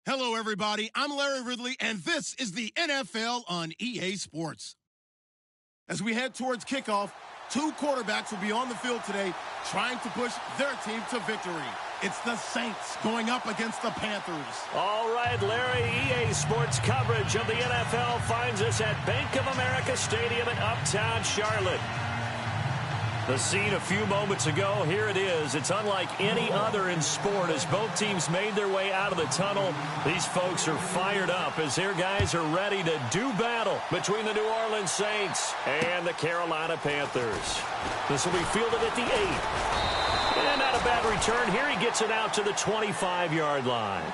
Hello, everybody. I'm Larry Ridley, and this is the NFL on EA Sports. As we head towards kickoff, two quarterbacks will be on the field today trying to push their team to victory. It's the Saints going up against the Panthers. All right, Larry, EA Sports coverage of the NFL finds us at Bank of America Stadium in Uptown Charlotte. The scene a few moments ago, here it is. It's unlike any other in sport as both teams made their way out of the tunnel. These folks are fired up as their guys are ready to do battle between the New Orleans Saints and the Carolina Panthers. This will be fielded at the 8. And not a bad return. Here he gets it out to the 25-yard line.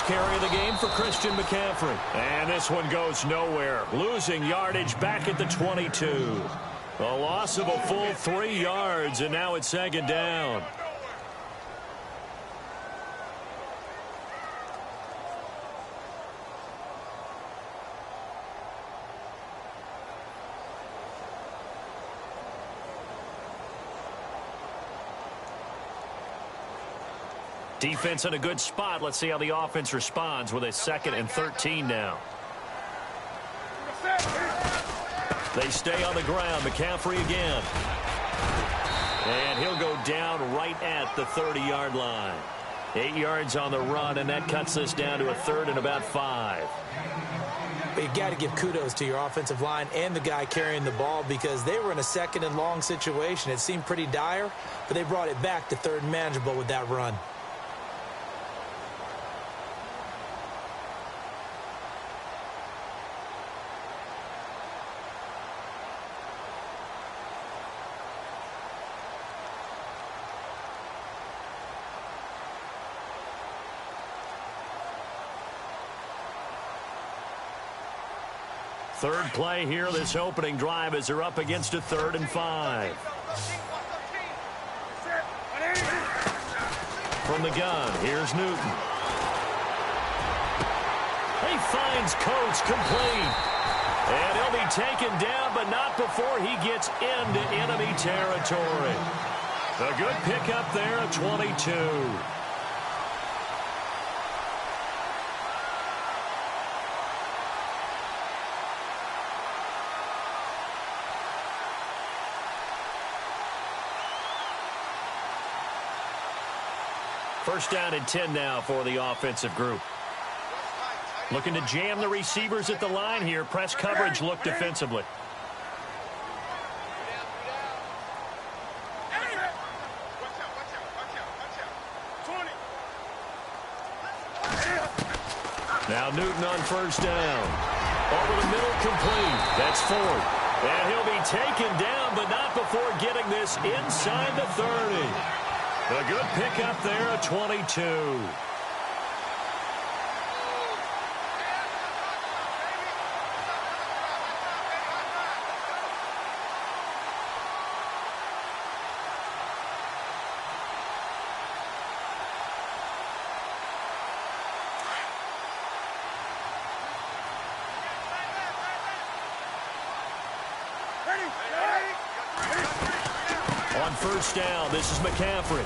Carry of the game for Christian McCaffrey. And this one goes nowhere. Losing yardage back at the 22. A loss of a full 3 yards, and now it's second down. Defense in a good spot. Let's see how the offense responds with a 2nd and 13 now. They stay on the ground. McCaffrey again. And he'll go down right at the 30-yard line. 8 yards on the run, and that cuts this down to a 3rd and about 5. But you got to give kudos to your offensive line and the guy carrying the ball because they were in a 2nd and long situation. It seemed pretty dire, but they brought it back to 3rd and manageable with that run. Third play here, this opening drive as they're up against a 3rd and 5. From the gun, here's Newton. He finds Coates complete. And he'll be taken down, but not before he gets into enemy territory. A good pickup there at 22. First down and 10 now for the offensive group. Looking to jam the receivers at the line here. Press coverage look defensively. Now Newton on first down. Over the middle, complete. That's Ford. And he'll be taken down, but not before getting this inside the 30. A good pickup there at 22. On first down, this is McCaffrey.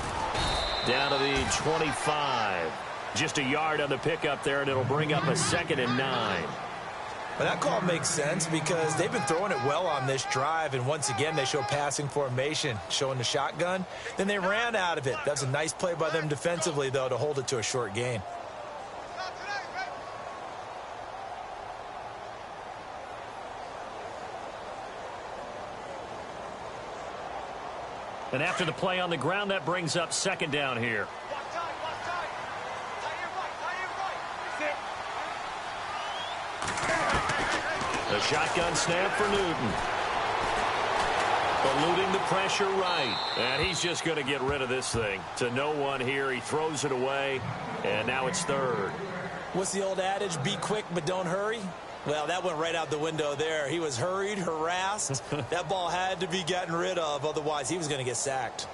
Down to the 25. Just a yard on the pickup there, and it'll bring up a 2nd and 9. Well, that call makes sense because they've been throwing it well on this drive, and once again, they show passing formation, showing the shotgun. Then they ran out of it. That's a nice play by them defensively, though, to hold it to a short gain. And after the play on the ground, that brings up 2nd down here. The shotgun snap for Newton. Eluding the pressure right. And he's just going to get rid of this thing. To no one here. He throws it away. And now it's 3rd. What's the old adage? Be quick, but don't hurry. Well, that went right out the window there. He was hurried, harassed. That ball had to be gotten rid of, otherwise he was going to get sacked.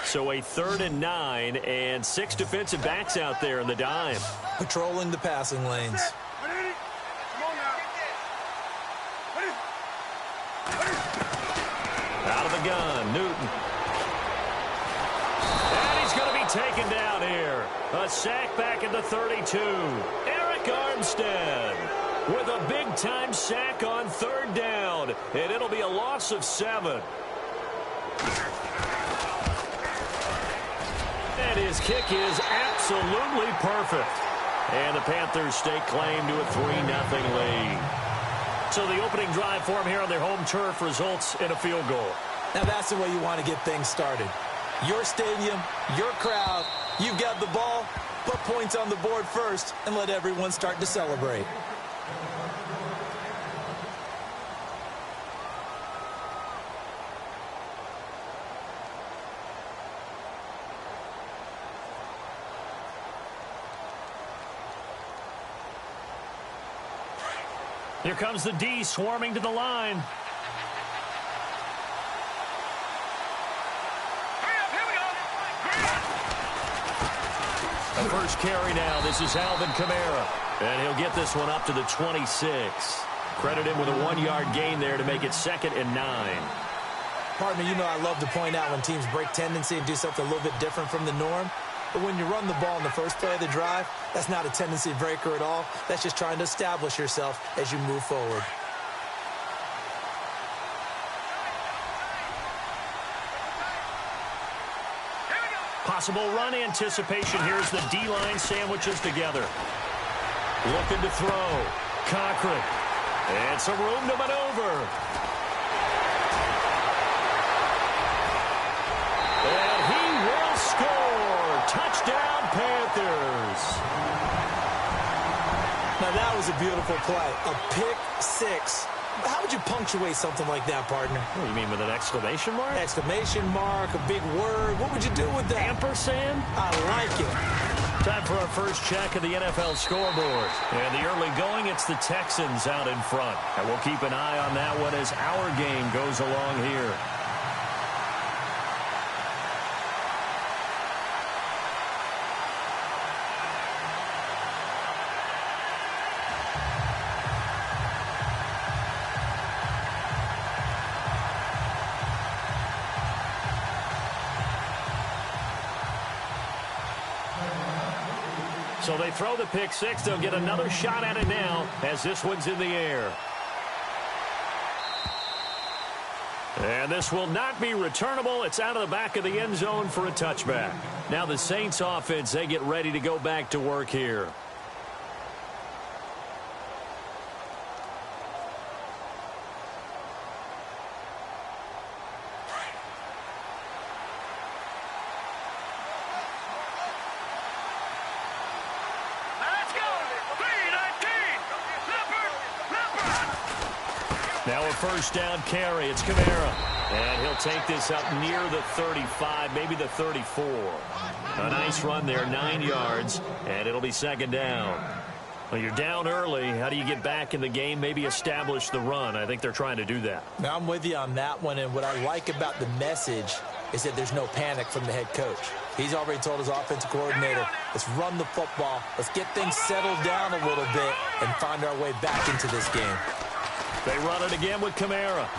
So a 3rd and 9 and 6 defensive backs out there in the dime. Patrolling the passing lanes. Out of the gun, Newton. And he's going to be taken down here. A sack back at the 32. Eric Armstead with a big-time sack on 3rd down. And it'll be a loss of 7. And his kick is absolutely perfect. And the Panthers stake claim to a 3-0 lead. So the opening drive for them here on their home turf results in a field goal. Now that's the way you want to get things started. Your stadium, your crowd, you've got the ball, put points on the board first, and let everyone start to celebrate. Here comes the D swarming to the line. The first carry now. This is Alvin Kamara. And he'll get this one up to the 26. Credit him with a 1-yard gain there to make it 2nd and 9. Partner, you know I love to point out when teams break tendency and do something a little bit different from the norm. But when you run the ball in the first play of the drive, that's not a tendency breaker at all. That's just trying to establish yourself as you move forward. Possible run anticipation. Here's the D-line sandwiches together. Looking to throw. Cochran. And some room to maneuver. And he will score. Touchdown, Panthers. Now that was a beautiful play. A pick six. How would you punctuate something like that, partner? What do you mean, with an exclamation mark? Exclamation mark, a big word. What would you do with that? Ampersand? I like it. Time for our first check of the NFL scoreboard. And the early going, it's the Texans out in front. And we'll keep an eye on that one as our game goes along here. So they throw the pick six. They'll get another shot at it now as this one's in the air. And this will not be returnable. It's out of the back of the end zone for a touchback. Now the Saints offense, they get ready to go back to work here. Now a first down carry. It's Kamara. And he'll take this up near the 35, maybe the 34. A nice run there, 9 yards, and it'll be second down. Well, you're down early. How do you get back in the game, maybe establish the run? I think they're trying to do that. Now, I'm with you on that one, and what I like about the message is that there's no panic from the head coach. He's already told his offensive coordinator, let's run the football, let's get things settled down a little bit and find our way back into this game. They run it again with Kamara.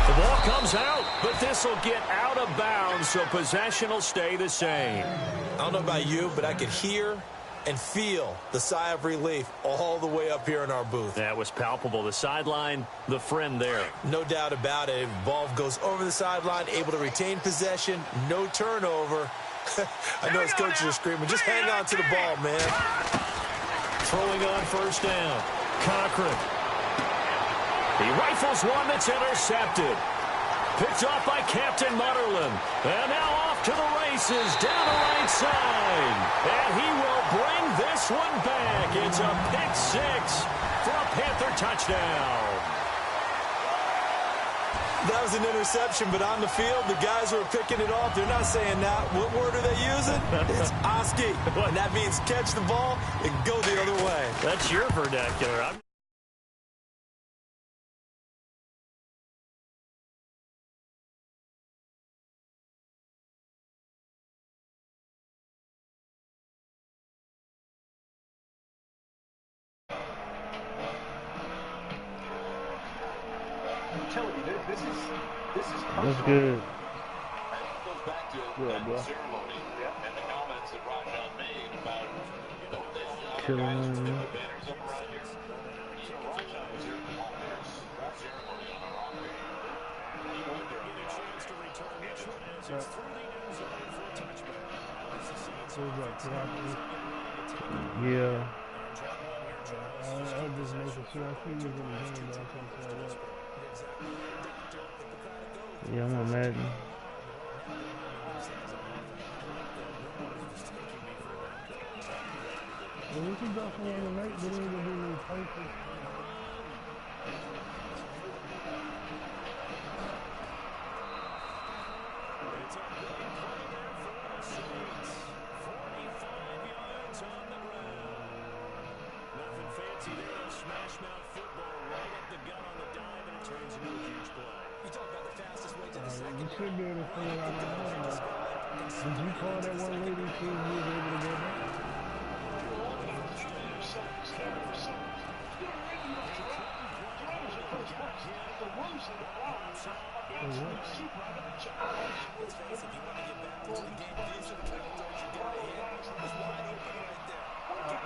The ball comes out, but this will get out of bounds, so possession will stay the same. I don't know about you, but I could hear and feel the sigh of relief all the way up here in our booth. That was palpable. The sideline, the friend there. No doubt about it. Ball goes over the sideline, able to retain possession, no turnover. I know his coaches are screaming, just hang on to the ball, man. Throwing on first down. Cochran. He rifles one that's intercepted. Picked off by Captain Mutterland. And now off to the races down the right side. And he will bring this one back. It's a pick six for a Panther touchdown. That was an interception, but on the field, the guys who are picking it off, they're not saying that. What word are they using? It's Oski. And that means catch the ball and go the other way. That's your vernacular. That's good. Yeah, bro. Killing. Yeah. I just making sure I see you in the game, but I can't tell what. Yeah, I'm on Madden. Well, we can go for one tonight, but it ain't gonna be really perfect. You should be able to figure it out on that. Did you call that one lady and see if you was able to get back?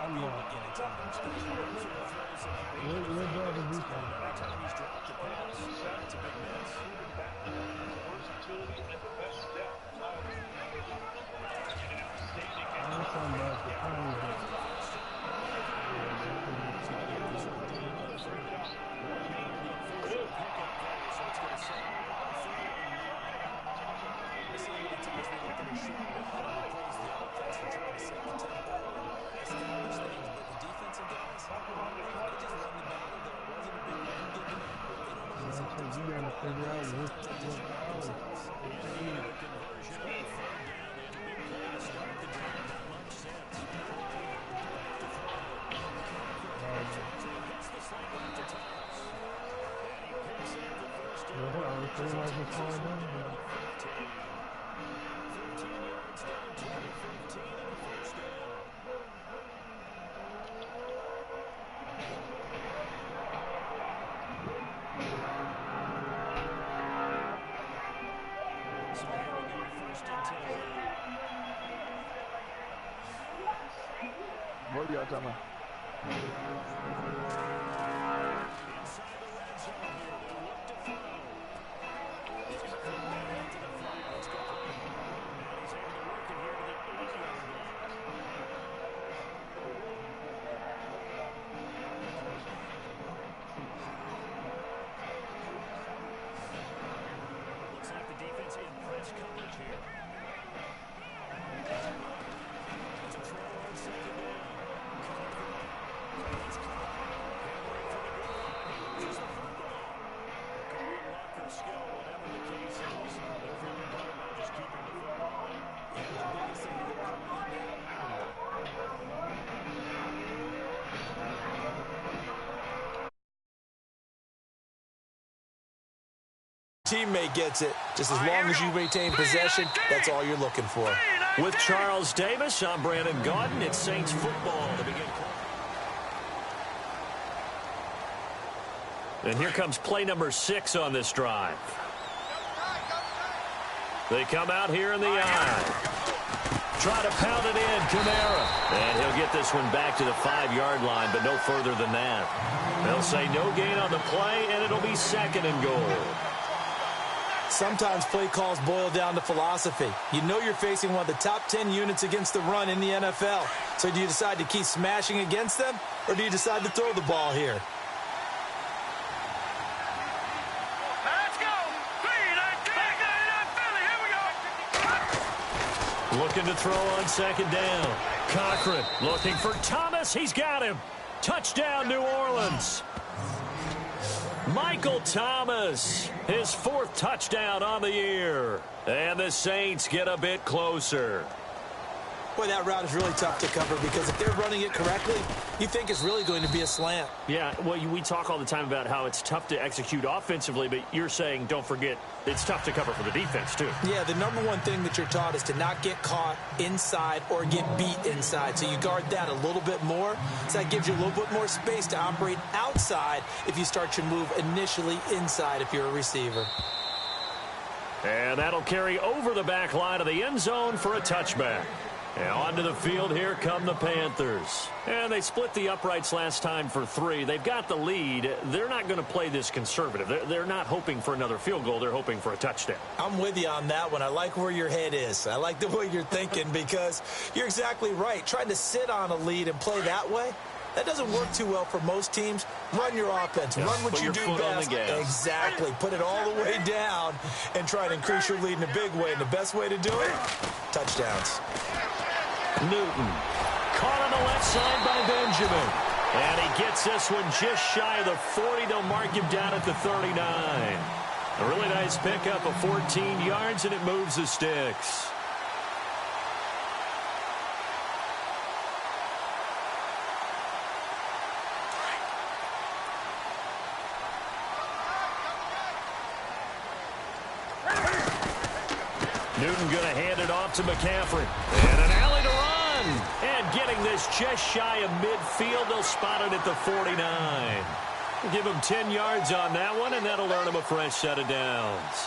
I'm not. Where dog is he from? I'm talking about the Chinese guy. You gotta figure out what What y'all talking about? Looks like the defense in press coverage here. Teammate gets it. Just as long as you maintain possession, that's all you're looking for. With Charles Davis, I'm Brandon Gaudin. It's Saints football to begin. And here comes play number 6 on this drive. They come out here in the eye. Try to pound it in, Kamara. And he'll get this one back to the 5-yard line, but no further than that. They'll say no gain on the play, and it'll be 2nd and goal. Sometimes play calls boil down to philosophy. You know you're facing one of the top 10 units against the run in the NFL. So do you decide to keep smashing against them, or do you decide to throw the ball here? Let's go. Here we go. Looking to throw on 2nd down. Cochran looking for Thomas. He's got him. Touchdown, New Orleans. Michael Thomas, his 4th touchdown on the year. And the Saints get a bit closer. Boy, that route is really tough to cover because if they're running it correctly, you think it's really going to be a slant. Yeah, well, we talk all the time about how it's tough to execute offensively, but you're saying, don't forget, it's tough to cover for the defense, too. Yeah, the number one thing that you're taught is to not get caught inside or get beat inside. So you guard that a little bit more. So that gives you a little bit more space to operate outside if you start your move initially inside if you're a receiver. And that'll carry over the back line of the end zone for a touchback. Now onto the field, here come the Panthers. And they split the uprights last time for 3. They've got the lead. They're not going to play this conservative. They're not hoping for another field goal. They're hoping for a touchdown. I'm with you on that one. I like where your head is. I like the way you're thinking because you're exactly right. Trying to sit on a lead and play that way, that doesn't work too well for most teams. Run your offense. Run what you do best. Exactly. Put it all the way down and try to increase your lead in a big way. And the best way to do it, touchdowns. Newton caught on the left side by Benjamin. And he gets this one just shy of the 40. They'll mark him down at the 39. A really nice pickup of 14 yards, and it moves the sticks. Newton going to hand it off to McCaffrey. And an alley to run. And getting this just shy of midfield. They'll spot it at the 49. We'll give him 10 yards on that one, and that'll earn him a fresh set of downs.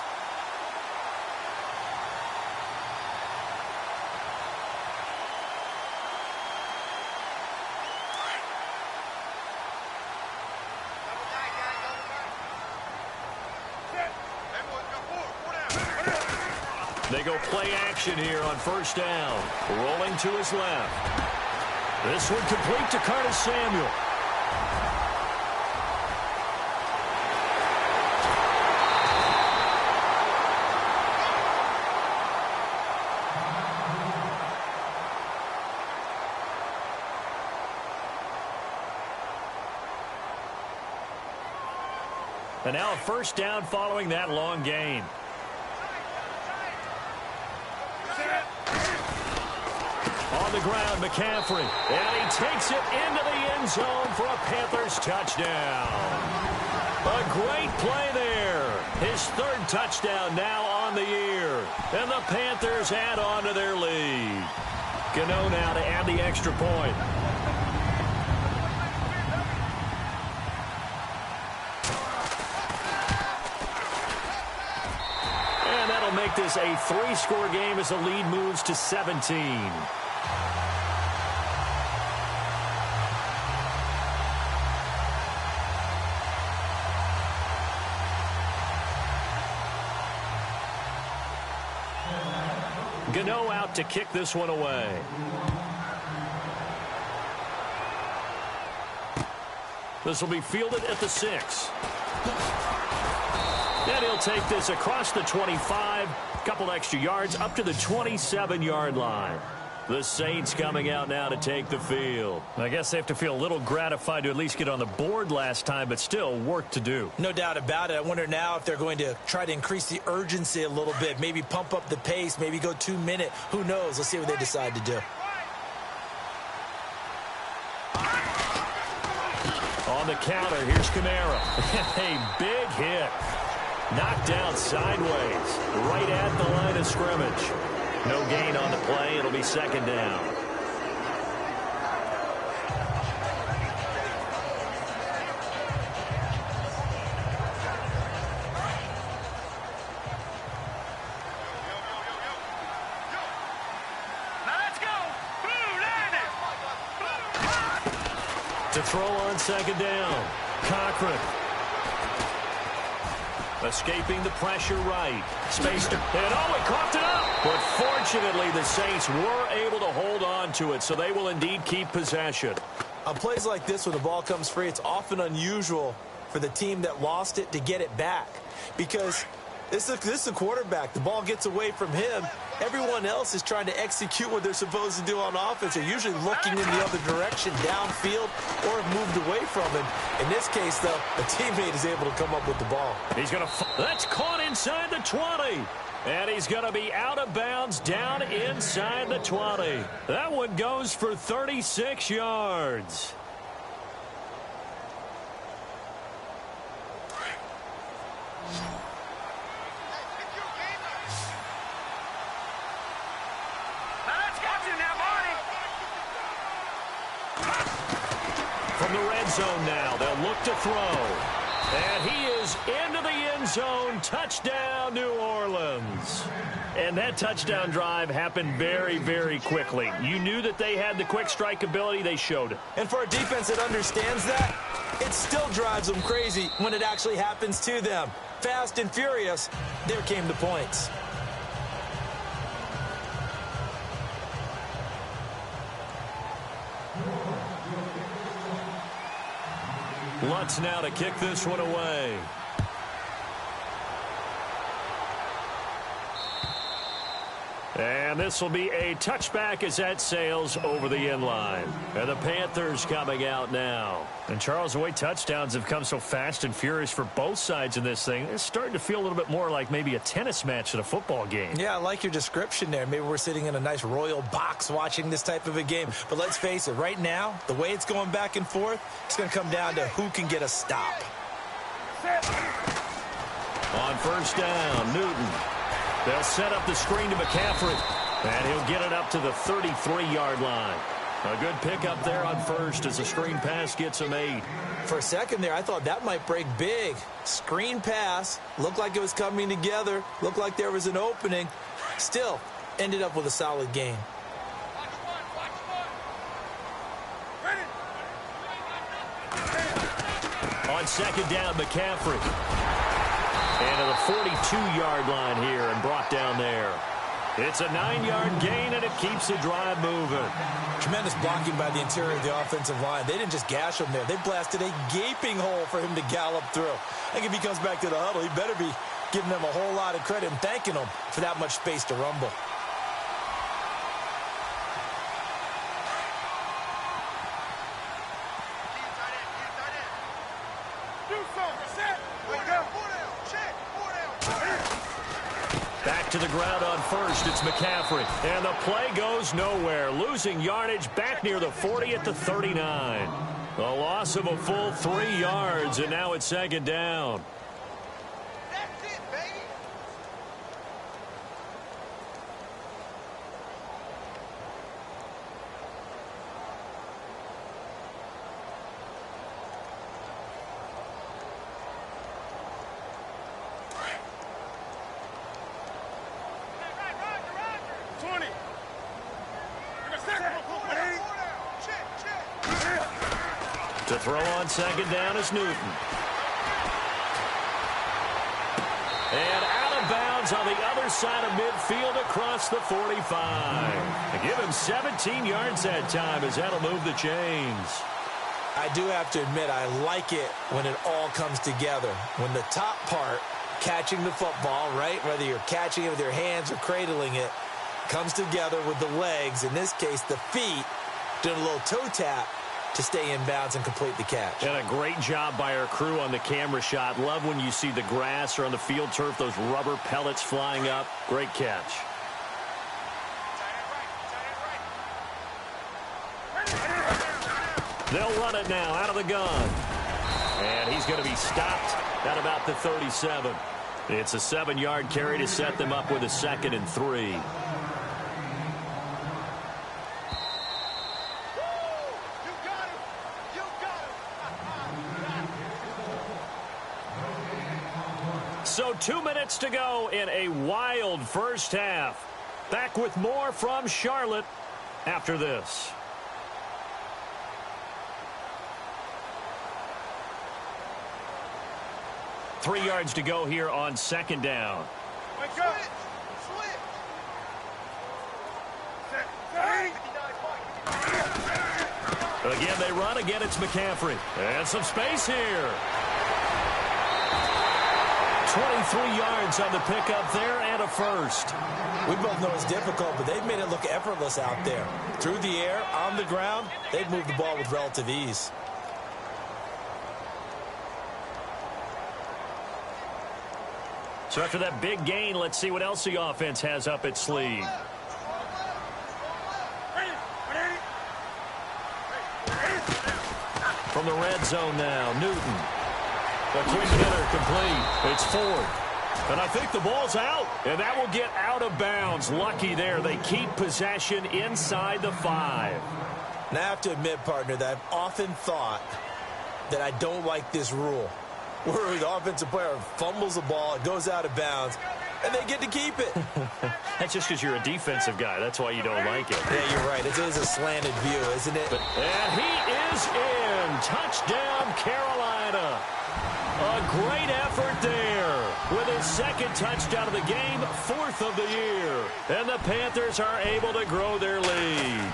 They go play action here on first down. Rolling to his left. This one complete to Curtis Samuel. And now a first down following that long gain. On the ground, McCaffrey. And he takes it into the end zone for a Panthers touchdown. A great play there. His 3rd touchdown now on the year. And the Panthers add on to their lead. Gano now to add the extra point. And that'll make this a 3-score game as the lead moves to 17. Gano out to kick this one away. This will be fielded at the 6. And he'll take this across the 25. Couple extra yards up to the 27-yard line. The Saints coming out now to take the field. I guess they have to feel a little gratified to at least get on the board last time, but still work to do. No doubt about it. I wonder now if they're going to try to increase the urgency a little bit, maybe pump up the pace, maybe go 2-minute. Who knows? Let's see what they decide to do. On the counter, here's Kamara. A big hit. Knocked down sideways, right at the line of scrimmage. No gain on the play. It'll be second down. Now let's go. Blue landed. To throw on second down. Cochran. Escaping the pressure right. Space to... And he coughed it up. But fortunately, the Saints were able to hold on to it, so they will indeed keep possession. On plays like this, when the ball comes free, it's often unusual for the team that lost it to get it back. Because This is a quarterback. The ball gets away from him. Everyone else is trying to execute what they're supposed to do on offense. They're usually looking in the other direction, downfield, or have moved away from him. In this case, though, a teammate is able to come up with the ball. That's caught inside the 20. And he's going to be out of bounds down inside the 20. That one goes for 36 yards. From the red zone now, they'll look to throw. And he is into the end zone. Touchdown, New Orleans. And that touchdown drive happened very, very quickly. You knew that they had the quick strike ability. They showed it. And for a defense that understands that, it still drives them crazy when it actually happens to them. Fast and furious, there came the points. Lutz now to kick this one away. And this will be a touchback as that sails over the end line. And the Panthers coming out now. And Charles, the way touchdowns have come so fast and furious for both sides in this thing, it's starting to feel a little bit more like maybe a tennis match than a football game. Yeah, I like your description there. Maybe we're sitting in a nice royal box watching this type of a game. But let's face it, right now, the way it's going back and forth, it's going to come down to who can get a stop. On first down, Newton. They'll set up the screen to McCaffrey, and he'll get it up to the 33-yard line. A good pickup there on first as the screen pass gets him 8. For a second there, I thought that might break big. Screen pass, looked like it was coming together, looked like there was an opening. Still, ended up with a solid gain. On second down, McCaffrey. And to the 42-yard line here and brought down there. It's a 9-yard gain, and it keeps the drive moving. Tremendous blocking by the interior of the offensive line. They didn't just gash him there. They blasted a gaping hole for him to gallop through. I think if he comes back to the huddle, he better be giving them a whole lot of credit and thanking them for that much space to rumble. Back to the ground on first. It's McCaffrey. And the play goes nowhere. Losing yardage back near the 40 at the 39. A loss of a full 3 yards, and now it's second down. That's it, baby. To throw on second down is Newton. And out of bounds on the other side of midfield across the 45. They give him 17 yards that time as that'll move the chains. I do have to admit, I like it when it all comes together. When the top part, catching the football, right, whether you're catching it with your hands or cradling it, comes together with the legs, in this case the feet, doing a little toe tap to stay in bounds and complete the catch. And a great job by our crew on the camera shot. Love when you see the grass or on the field turf, those rubber pellets flying up. Great catch. They'll run it now out of the gun. And he's going to be stopped at about the 37. It's a 7-yard carry to set them up with a 2nd and 3. So 2 minutes to go in a wild first half. Back with more from Charlotte after this. Three yards to go here on second down. Wake up. Again, they run. Again, it's McCaffrey. And some space here. 23 yards on the pickup there and a first. We both know it's difficult, but they've made it look effortless out there. Through the air, on the ground, they've moved the ball with relative ease. So after that big gain, let's see what else the offense has up its sleeve. From the red zone now, Newton. Between together, complete. It's Ford. And I think the ball's out. And that will get out of bounds. Lucky there. They keep possession inside the 5. Now, I have to admit, partner, that I've often thought that I don't like this rule, where the offensive player fumbles the ball, it goes out of bounds, and they get to keep it. That's just because you're a defensive guy. That's why you don't like it. Yeah, you're right. It is a slanted view, isn't it? And he is in. Touchdown, Carolina. A great effort there with his second touchdown of the game, 4th of the year. And the Panthers are able to grow their lead.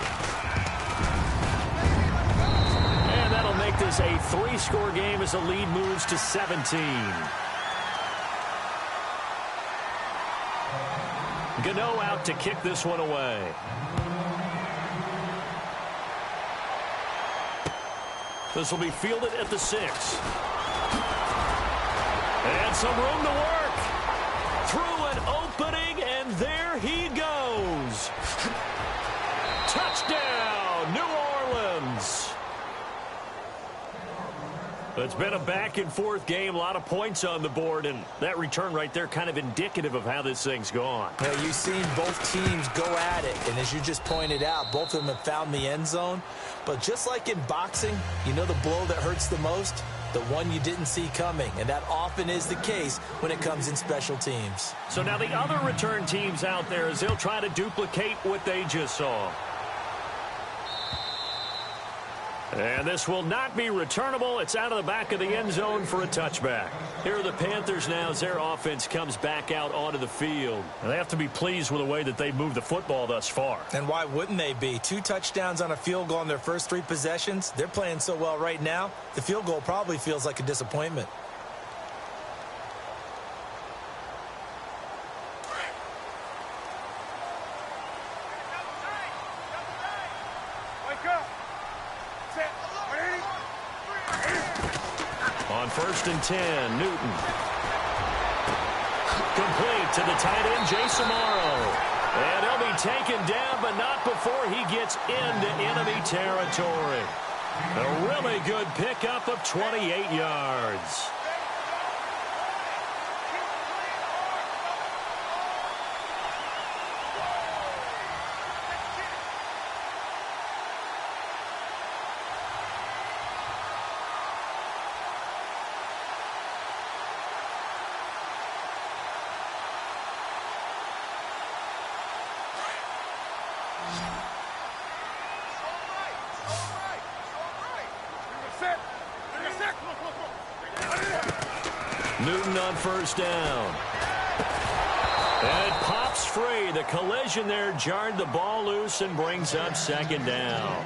And that'll make this a 3-score game as the lead moves to 17. Gano out to kick this one away. This will be fielded at the 6. And some room to work. Through an opening, and there he goes. Touchdown, New Orleans. It's been a back-and-forth game, a lot of points on the board, and that return right there kind of indicative of how this thing's gone. Yeah, you've seen both teams go at it, and as you just pointed out, both of them have found the end zone. But just like in boxing, you know the blow that hurts the most? The one you didn't see coming, and that often is the case when it comes in special teams. So now the other return teams out there, as they'll try to duplicate what they just saw. And this will not be returnable. It's out of the back of the end zone for a touchback. Here are the Panthers now as their offense comes back out onto the field. And they have to be pleased with the way that they've moved the football thus far. And why wouldn't they be? 2 touchdowns on a field goal in their first 3 possessions. They're playing so well right now, the field goal probably feels like a disappointment. On 1st and 10, Newton. Complete to the tight end, Jason Morrow. And he'll be taken down, but not before he gets into enemy territory. A really good pickup of 28 yards. Newton on 1st down. And it pops free. The collision there jarred the ball loose and brings up 2nd down.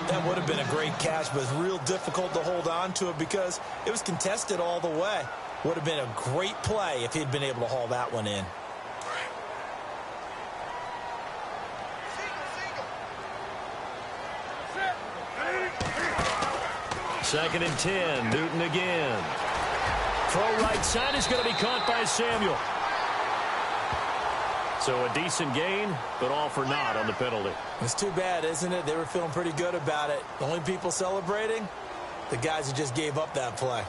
That would have been a great catch, but it's real difficult to hold on to it because it was contested all the way. Would have been a great play if he'd been able to haul that one in. 2nd and 10, Newton again. Throw right side is going to be caught by Samuel. So a decent gain, but all for naught on the penalty. It's too bad, isn't it? They were feeling pretty good about it. The only people celebrating, the guys who just gave up that play.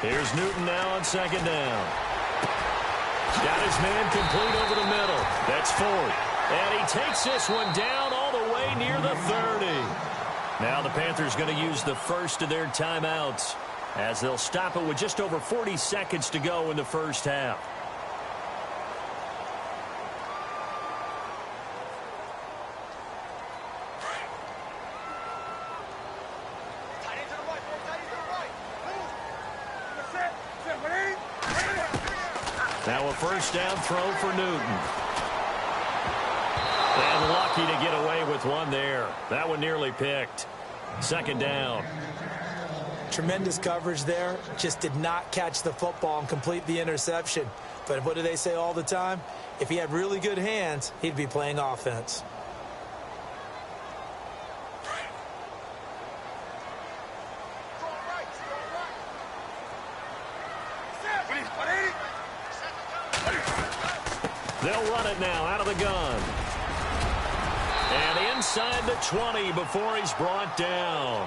Here's Newton now on 2nd down. Got his man complete over the middle. That's Ford. And he takes this one down all the way near the 30. Now the Panthers going to use the first of their timeouts as they'll stop it with just over 40 seconds to go in the first half. Now Now a first down throw for Newton. And lucky to get away with one there. That one nearly picked. Second down. Tremendous coverage there. Just did not catch the football and complete the interception. But what do they say all the time? If he had really good hands, he'd be playing offense. They'll run it now out of the gun. And inside the 20 before he's brought down.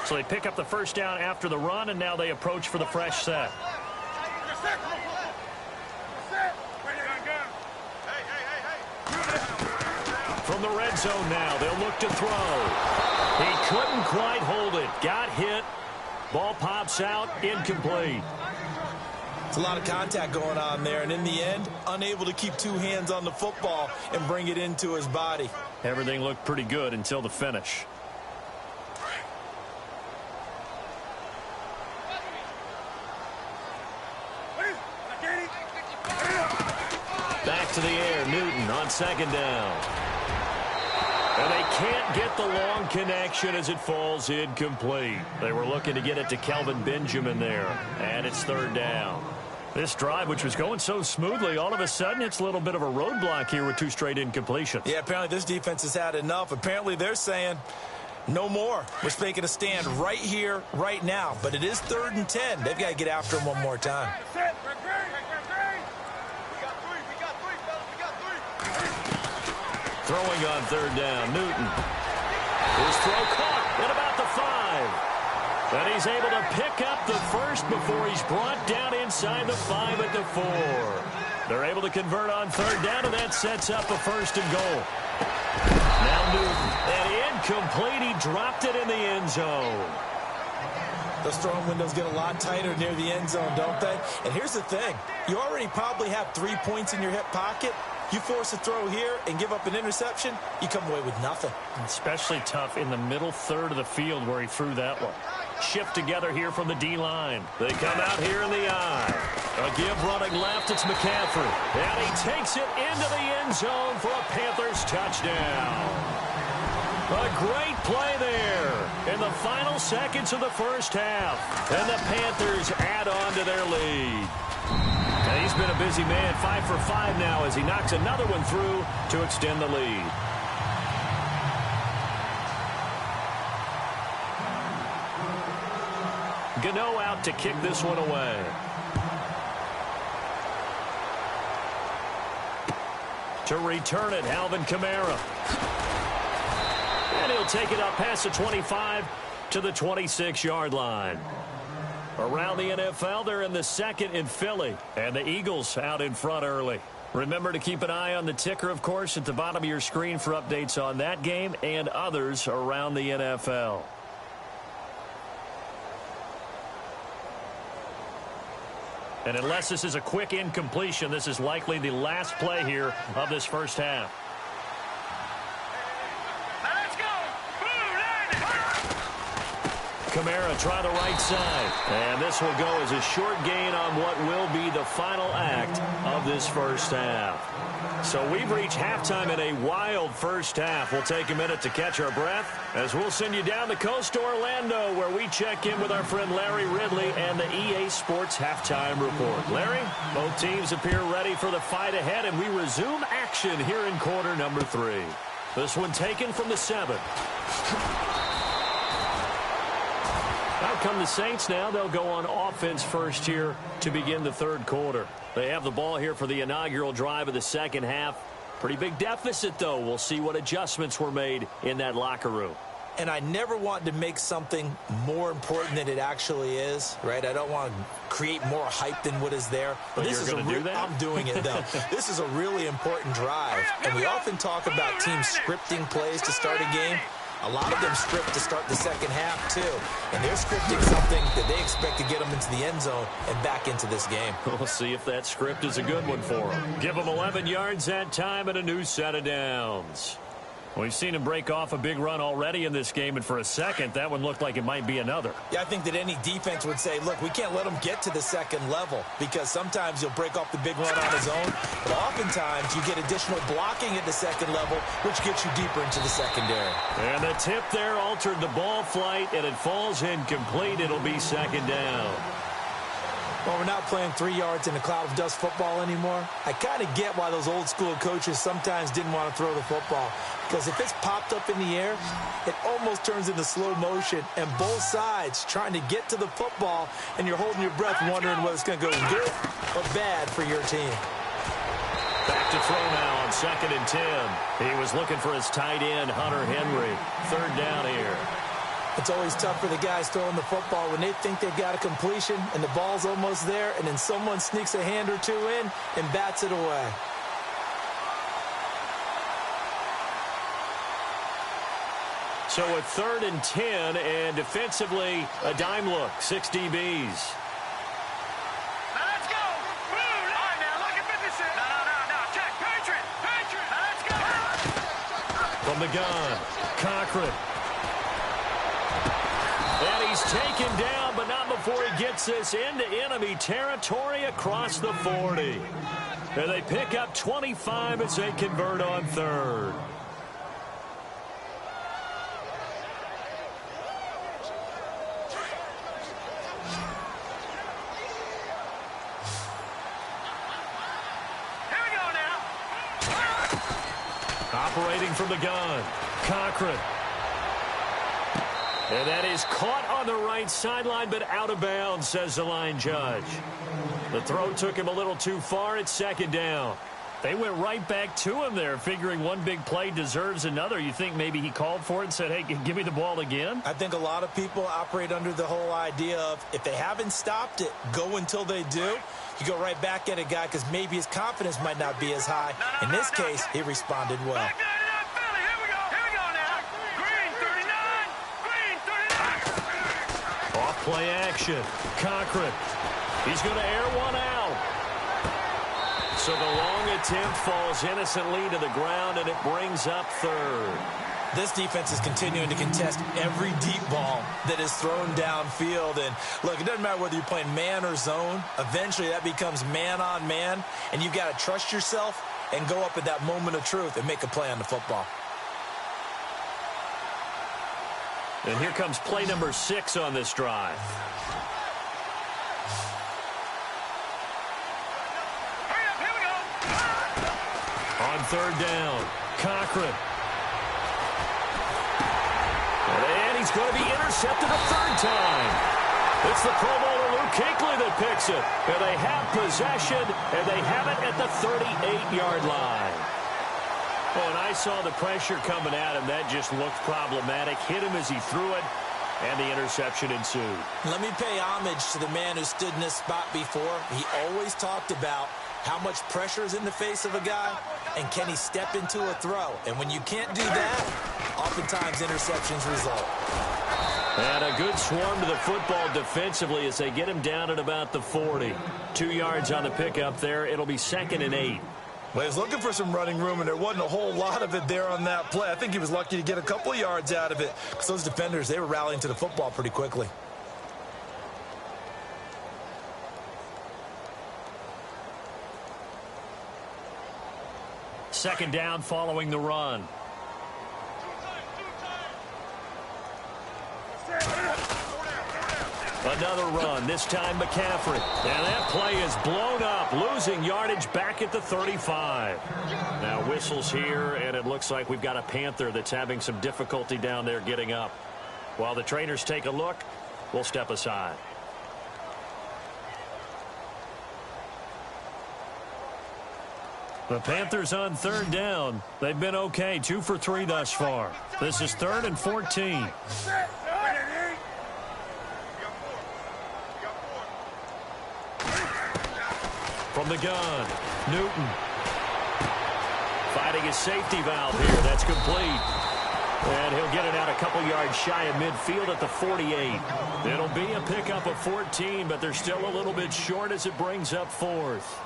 So they pick up the first down after the run, and now they approach for the fresh set. From the red zone now, they'll look to throw. He couldn't quite hold it. Got hit. Ball pops out, incomplete. It's a lot of contact going on there, and in the end, unable to keep two hands on the football and bring it into his body. Everything looked pretty good until the finish. Back to the air, Newton on second down. And they can't get the long connection as it falls incomplete. They were looking to get it to Kelvin Benjamin there, and it's third down. This drive, which was going so smoothly, all of a sudden it's a little bit of a roadblock here with two straight incompletions. Yeah, apparently this defense has had enough. Apparently they're saying no more. We're making a stand right here, right now. But it is 3rd and 10. They've got to get after him one more time. Throwing on third down, Newton. His throw caught at about the 5. And he's able to pick up the first before he's brought down inside the 5 at the 4. They're able to convert on third down, and that sets up a 1st and goal. Now Newton, and incomplete. He dropped it in the end zone. Those throwing windows get a lot tighter near the end zone, don't they? And here's the thing. You already probably have 3 points in your hip pocket. You force a throw here and give up an interception, you come away with nothing. Especially tough in the middle third of the field where he threw that one. Shift together here from the D-line. They come out here in the I. A give running left, it's McCaffrey. And he takes it into the end zone for a Panthers touchdown. A great play there in the final seconds of the first half. And the Panthers add on to their lead. And he's been a busy man, 5 for 5 now as he knocks another one through to extend the lead. Gano out to kick this one away. To return it, Alvin Kamara. And he'll take it up past the 25 to the 26-yard line. Around the NFL, they're in the second in Philly, and the Eagles out in front early. Remember to keep an eye on the ticker, of course, at the bottom of your screen for updates on that game and others around the NFL. And unless this is a quick incompletion, this is likely the last play here of this first half. Kamara try the right side. And this will go as a short gain on what will be the final act of this first half. So we've reached halftime in a wild first half. We'll take a minute to catch our breath as we'll send you down the coast to Orlando where we check in with our friend Larry Ridley and the EA Sports Halftime Report. Larry, both teams appear ready for the fight ahead, and we resume action here in quarter number 3. This one taken from the 7. Out come the Saints now. They'll go on offense first here to begin the third quarter. They have the ball here for the inaugural drive of the second half. Pretty big deficit, though. We'll see what adjustments were made in that locker room. And I never want to make something more important than it actually is, right? I don't want to create more hype than what is there. But this is do that? I'm doing it, though. This is a really important drive. And we often talk about teams scripting plays to start a game. A lot of them script to start the second half, too. And they're scripting something that they expect to get them into the end zone and back into this game. We'll see if that script is a good one for them. Give them 11 yards that time and a new set of downs. We've seen him break off a big run already in this game, and for a second, that one looked like it might be another. Yeah, I think that any defense would say, look, we can't let him get to the second level, because sometimes he'll break off the big run on his own, but oftentimes you get additional blocking at the second level, which gets you deeper into the secondary. And the tip there altered the ball flight, and it falls incomplete. It'll be second down. Well, we're not playing 3 yards in a cloud of dust football anymore. I kind of get why those old school coaches sometimes didn't want to throw the football. Because if it's popped up in the air, it almost turns into slow motion. And both sides trying to get to the football, and you're holding your breath wondering whether it's going to go good or bad for your team. Back to throw now on 2nd and 10. He was looking for his tight end, Hunter Henry. 3rd down here. It's always tough for the guys throwing the football when they think they've got a completion and the ball's almost there, and then someone sneaks a hand or two in and bats it away. So a 3rd and 10, and defensively, a dime look, 6 DBs. Now let's go. All right, now look at 56. No. Check. Patriot. Now let's go. From the gun, Cochran. And he's taken down, but not before he gets this into enemy territory across the 40. And they pick up 25 as they convert on 3rd. Here we go now. Operating from the gun, Cochran. And that is caught on the right sideline, but out of bounds, says the line judge. The throw took him a little too far. It's 2nd down. They went right back to him there, figuring one big play deserves another. You think maybe he called for it and said, hey, give me the ball again? I think a lot of people operate under the whole idea of if they haven't stopped it, go until they do. You go right back at a guy because maybe his confidence might not be as high. In this case, he responded well. Play action. Cochran. He's going to air one out. So the long attempt falls innocently to the ground, and it brings up 3rd. This defense is continuing to contest every deep ball that is thrown downfield. And look, it doesn't matter whether you're playing man or zone. Eventually that becomes man on man, and you've got to trust yourself and go up at that moment of truth and make a play on the football. And here comes play number 6 on this drive. Here we go. On 3rd down, Cochran. And he's going to be intercepted a 3rd time. It's the Pro Bowler Luke Kuechly that picks it. And they have possession, and they have it at the 38-yard line. Oh, and I saw the pressure coming at him. That just looked problematic. Hit him as he threw it, and the interception ensued. Let me pay homage to the man who stood in this spot before. He always talked about how much pressure is in the face of a guy, and can he step into a throw. And when you can't do that, oftentimes interceptions result. And a good swarm to the football defensively as they get him down at about the 40. 2 yards on the pickup there. It'll be 2nd and 8. Well, he was looking for some running room, and there wasn't a whole lot of it there on that play. I think he was lucky to get a couple of yards out of it because those defenders, they were rallying to the football pretty quickly. Second down following the run. Another run, this time McCaffrey. And that play is blown up, losing yardage back at the 35. Now whistles here, and it looks like we've got a Panther that's having some difficulty down there getting up. While the trainers take a look, we'll step aside. The Panthers on 3rd down. They've been okay, 2 for 3 thus far. This is 3rd and 14. From the gun, Newton. Fighting his safety valve here. That's complete. And he'll get it out a couple yards shy of midfield at the 48. It'll be a pickup of 14, but they're still a little bit short as it brings up 4th.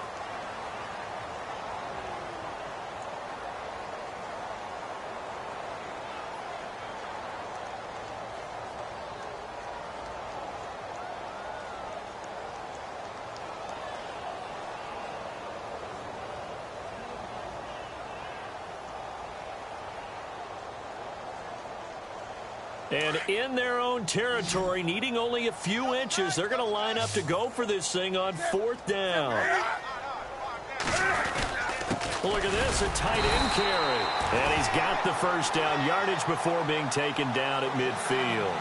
And in their own territory, needing only a few inches, they're going to line up to go for this thing on 4th down. Well, look at this, a tight end carry. And he's got the first down yardage before being taken down at midfield.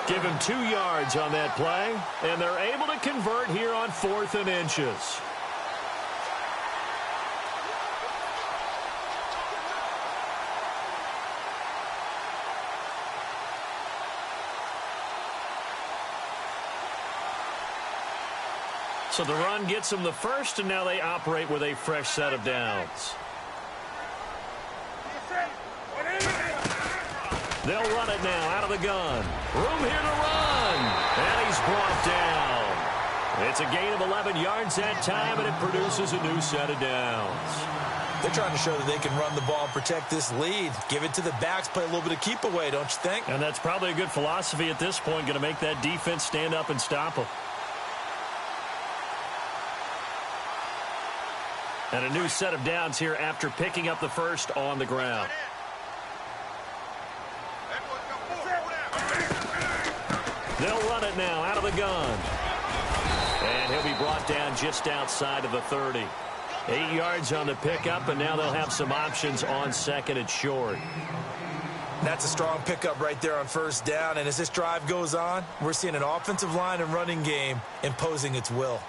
Give him 2 yards on that play, and they're able to convert here on 4th and inches. So the run gets them the first, and now they operate with a fresh set of downs. They'll run it now out of the gun. Room here to run. And he's brought down. It's a gain of 11 yards that time, and it produces a new set of downs. They're trying to show that they can run the ball and protect this lead. Give it to the backs, play a little bit of keep away, don't you think? And that's probably a good philosophy at this point, going to make that defense stand up and stop them. And a new set of downs here after picking up the first on the ground. They'll run it now out of the gun. And he'll be brought down just outside of the 30. 8 yards on the pickup, and now they'll have some options on 2nd and short. That's a strong pickup right there on 1st down. And as this drive goes on, we're seeing an offensive line and running game imposing its will.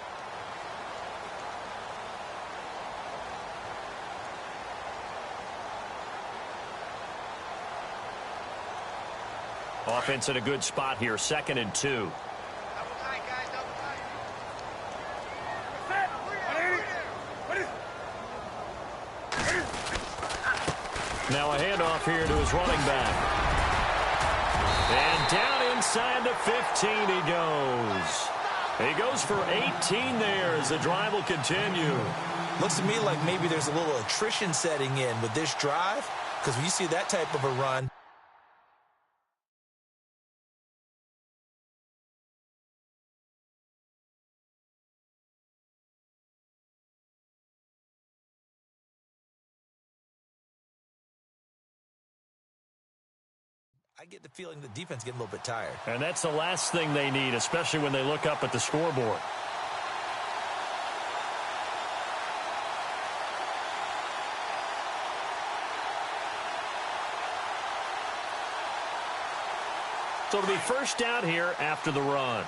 Offense in a good spot here, 2nd and 2. Now a handoff here to his running back. And down inside the 15 he goes. He goes for 18 there as the drive will continue. Looks to me like maybe there's a little attrition setting in with this drive, because when you see that type of a run, I get the feeling the defense getting a little bit tired. And that's the last thing they need, especially when they look up at the scoreboard. So it'll be first down here after the run.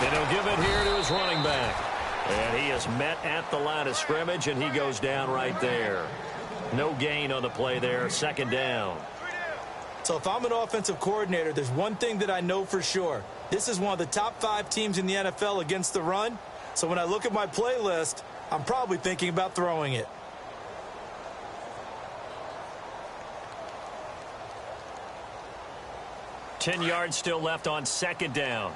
And he'll give it here to his running back. And he is met at the line of scrimmage, and he goes down right there. No gain on the play there, 2nd down. So if I'm an offensive coordinator, there's one thing that I know for sure. This is one of the top 5 teams in the NFL against the run. So when I look at my playlist, I'm probably thinking about throwing it. Ten yards still left on 2nd down.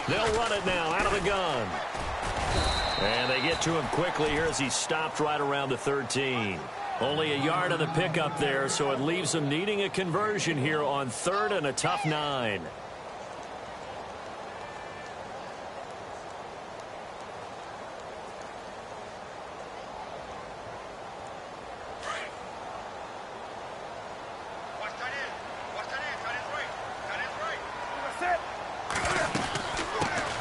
They'll run it now out of the gun. And they get to him quickly here as he stopped right around the 13. Only a yard on the pickup there, so it leaves them needing a conversion here on 3rd and a tough 9.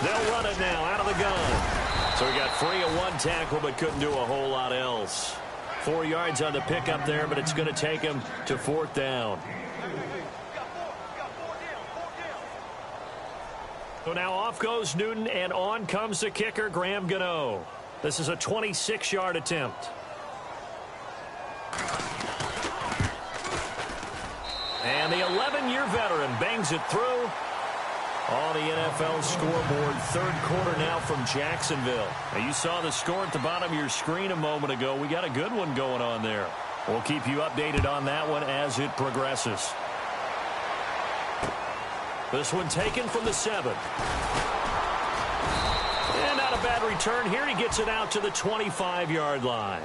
They'll run it now out of the gun. So he got free of one tackle but couldn't do a whole lot else. 4 yards on the pickup there, but it's going to take him to 4th down. So now off goes Newton, and on comes the kicker, Graham Gano. This is a 26-yard attempt. And 7-year veteran bangs it through on the NFL scoreboard. Third quarter now from Jacksonville. Now, you saw the score at the bottom of your screen a moment ago. We got a good one going on there. We'll keep you updated on that one as it progresses. This one taken from the 7. And not a bad return here. He gets it out to the 25-yard line.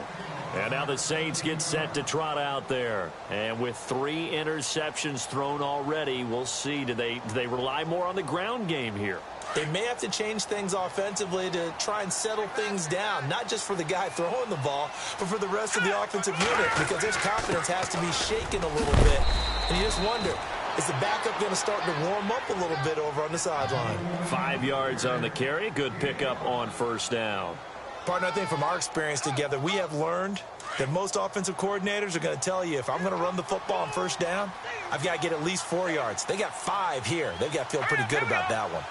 And now the Saints get set to trot out there. And with 3 interceptions thrown already, we'll see. Do they rely more on the ground game here? They may have to change things offensively to try and settle things down, not just for the guy throwing the ball, but for the rest of the offensive unit, because their confidence has to be shaken a little bit. And you just wonder, is the backup going to start to warm up a little bit over on the sideline? 5 yards on the carry. Good pickup on first down. Partner, I think from our experience together, we have learned that most offensive coordinators are going to tell you, if I'm going to run the football on first down, I've got to get at least 4 yards. They got 5 here. They've got to feel pretty good about that one.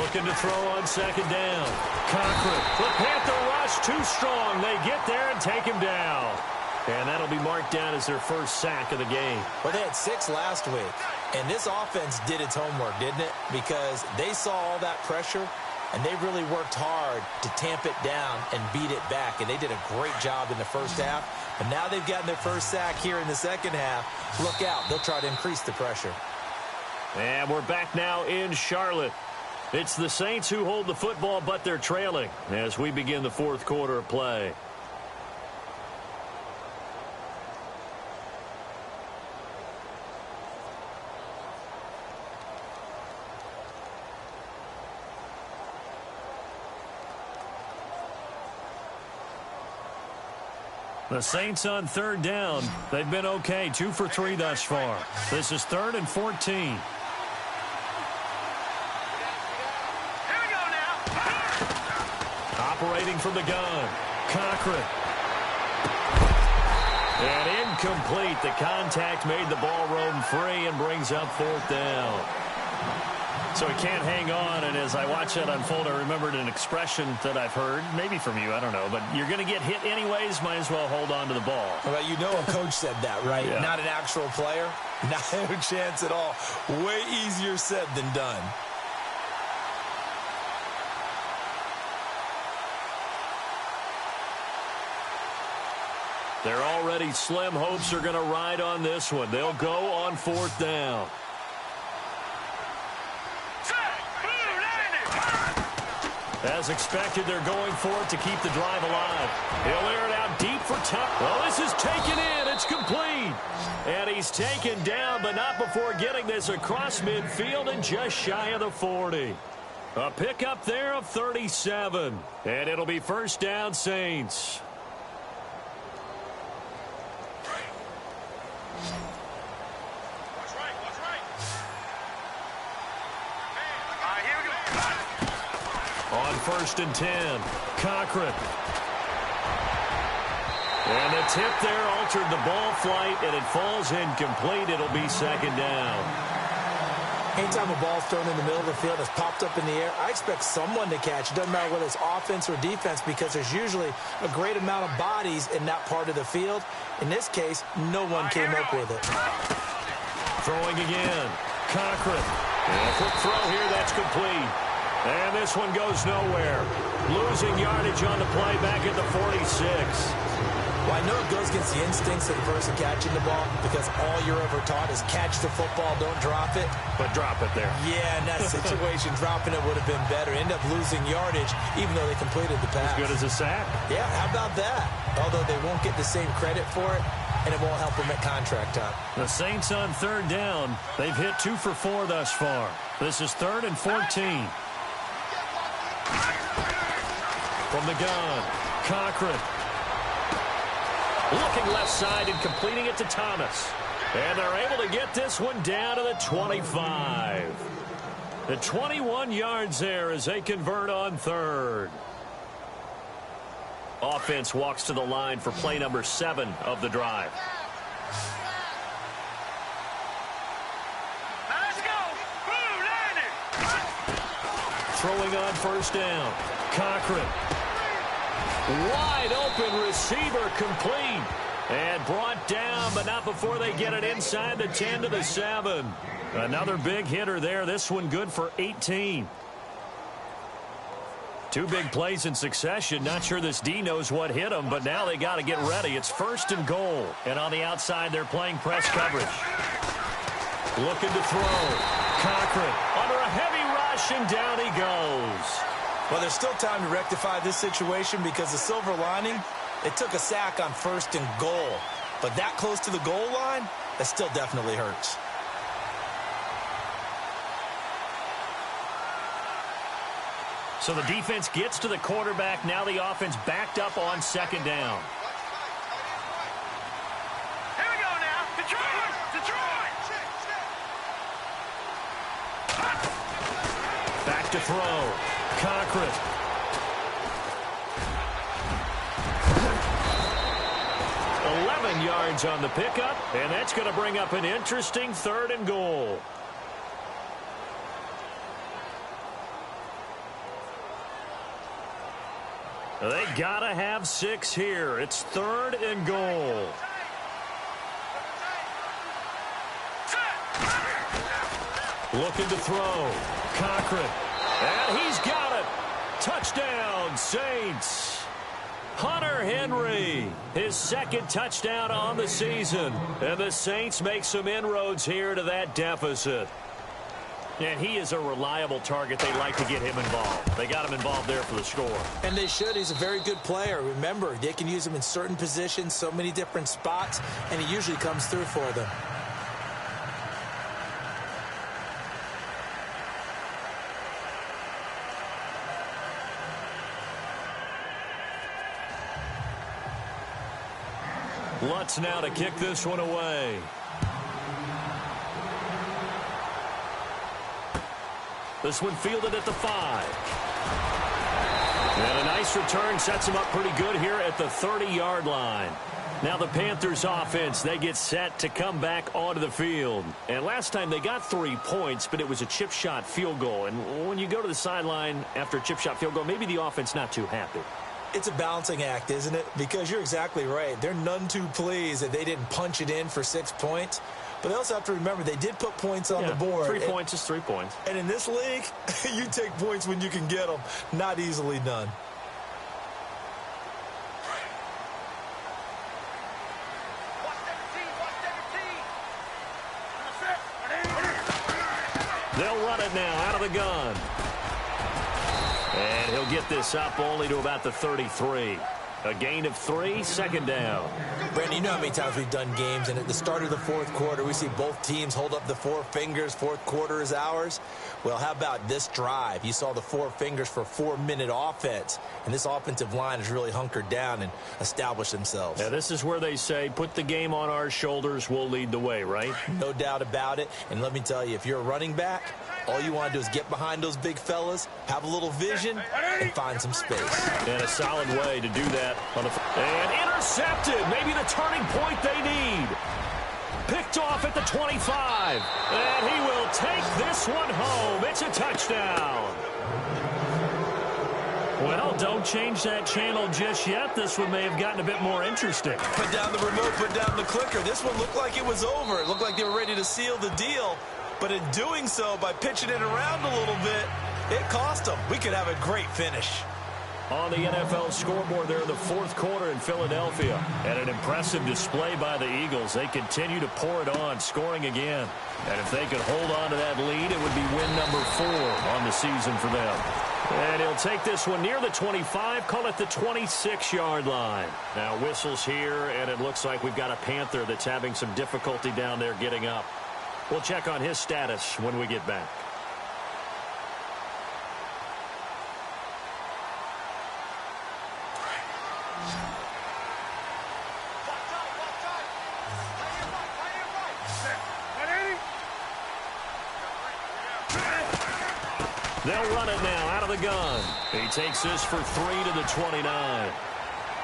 Looking to throw on second down. Cochran. The Panther rush too strong. They get there and take him down. And that'll be marked down as their first sack of the game. Well, they had 6 last week. And this offense did its homework, didn't it? Because they saw all that pressure, and they really worked hard to tamp it down and beat it back. And they did a great job in the first half. But now they've gotten their first sack here in the second half. Look out. They'll try to increase the pressure. And we're back now in Charlotte. It's the Saints who hold the football, but they're trailing as we begin the fourth quarter of play. The Saints on third down. They've been okay, 2 for 3 thus far. This is 3rd and 14. Here we go now. Operating from the gun. Cochran. And incomplete. The contact made the ball roam free and brings up 4th down. So he can't hang on, and as I watch that unfold, I remembered an expression that I've heard, maybe from you, I don't know, but you're going to get hit anyways, might as well hold on to the ball. Well, you know a coach said that, right? Yeah. Not an actual player. Not a chance at all. Way easier said than done. Their already slim hopes are going to ride on this one. They'll go on 4th down. As expected, they're going for it to keep the drive alive. He'll air it out deep for touch. Well, this is taken in. It's complete. And he's taken down, but not before getting this across midfield and just shy of the 40. A pickup there of 37. And it'll be first down, Saints. On 1st and 10, Cochran. And the tip there altered the ball flight, and it falls incomplete. It'll be 2nd down. Anytime a ball's thrown in the middle of the field, it's popped up in the air, I expect someone to catch. It doesn't matter whether it's offense or defense, because there's usually a great amount of bodies in that part of the field. In this case, no one came up with it. Throwing again. Cochran. And a quick throw here, that's complete. And this one goes nowhere. Losing yardage on the play back at the 46. Well, I know it goes against the instincts of the person catching the ball, because all you're ever taught is catch the football, don't drop it. But drop it there. Yeah, in that situation, dropping it would have been better. End up losing yardage, even though they completed the pass. As good as a sack. Yeah, how about that? Although they won't get the same credit for it, and it won't help them at contract time. The Saints on 3rd down. They've hit 2 for 4 thus far. This is 3rd and 14. From the gun, Cochran. Looking left side and completing it to Thomas. And they're able to get this one down to the 25. The 21 yards there as they convert on 3rd. Offense walks to the line for play number 7 of the drive. Now let's go. Blue Lightning. Throwing on 1st down. Cochran. Wide open receiver complete. And brought down, but not before they get it inside the 10 to the 7. Another big hitter there. This one good for 18. Two big plays in succession. Not sure this D knows what hit him, but now they got to get ready. It's 1st and goal. And on the outside, they're playing press coverage. Looking to throw. Cochran under a heavy rush, and down he goes. Well, there's still time to rectify this situation because the silver lining, it took a sack on 1st and goal. But that close to the goal line, that still definitely hurts. So the defense gets to the quarterback. Now the offense backed up on 2nd down. Here we go now. Detroit! Detroit! Back to throw. Cochran. Yards on the pickup, and that's going to bring up an interesting 3rd and goal. They got to have 6 here. It's 3rd and goal. Looking to throw. Cochran. And he's got it. Touchdown, Saints. Hunter Henry, his 2nd touchdown on the season. And the Saints make some inroads here to that deficit. And he is a reliable target. They like to get him involved. They got him involved there for the score. And they should. He's a very good player. Remember, they can use him in certain positions, so many different spots, and he usually comes through for them. Lutz now to kick this one away. This one fielded at the 5. And a nice return sets him up pretty good here at the 30-yard line. Now the Panthers offense, they get set to come back onto the field. And last time they got 3 points, but it was a chip shot field goal. And when you go to the sideline after a chip shot field goal, maybe the offense not too happy. It's a balancing act, isn't it? Because you're exactly right. They're none too pleased that they didn't punch it in for 6 points. But they also have to remember they did put points on the board. 3 points is 3 points. And in this league, you take points when you can get them. Not easily done. They'll run it now out of the gun. And he'll get this up only to about the 33. A gain of 3, 2nd down. Brandon, you know how many times we've done games, and at the start of the 4th quarter, we see both teams hold up the 4 fingers. 4th quarter is ours. Well, how about this drive? You saw the 4 fingers for 4-minute offense, and this offensive line has really hunkered down and established themselves. Yeah, this is where they say, put the game on our shoulders, we'll lead the way, right? No doubt about it. And let me tell you, if you're a running back, all you want to do is get behind those big fellas, have a little vision, and find some space. And a solid way to do that. And intercepted. Maybe the turning point they need. Picked off at the 25. And he will take this one home. It's a touchdown. Well, don't change that channel just yet. This one may have gotten a bit more interesting. Put down the remote, put down the clicker. This one looked like it was over. It looked like they were ready to seal the deal. But in doing so, by pitching it around a little bit, it cost them. We could have a great finish. On the NFL scoreboard there in the 4th quarter in Philadelphia. And an impressive display by the Eagles. They continue to pour it on, scoring again. And if they could hold on to that lead, it would be win number 4 on the season for them. And he'll take this one near the 25, call it the 26-yard line. Now whistles here, and it looks like we've got a Panther that's having some difficulty down there getting up. We'll check on his status when we get back. They'll run it now out of the gun. He takes this for 3 to the 29.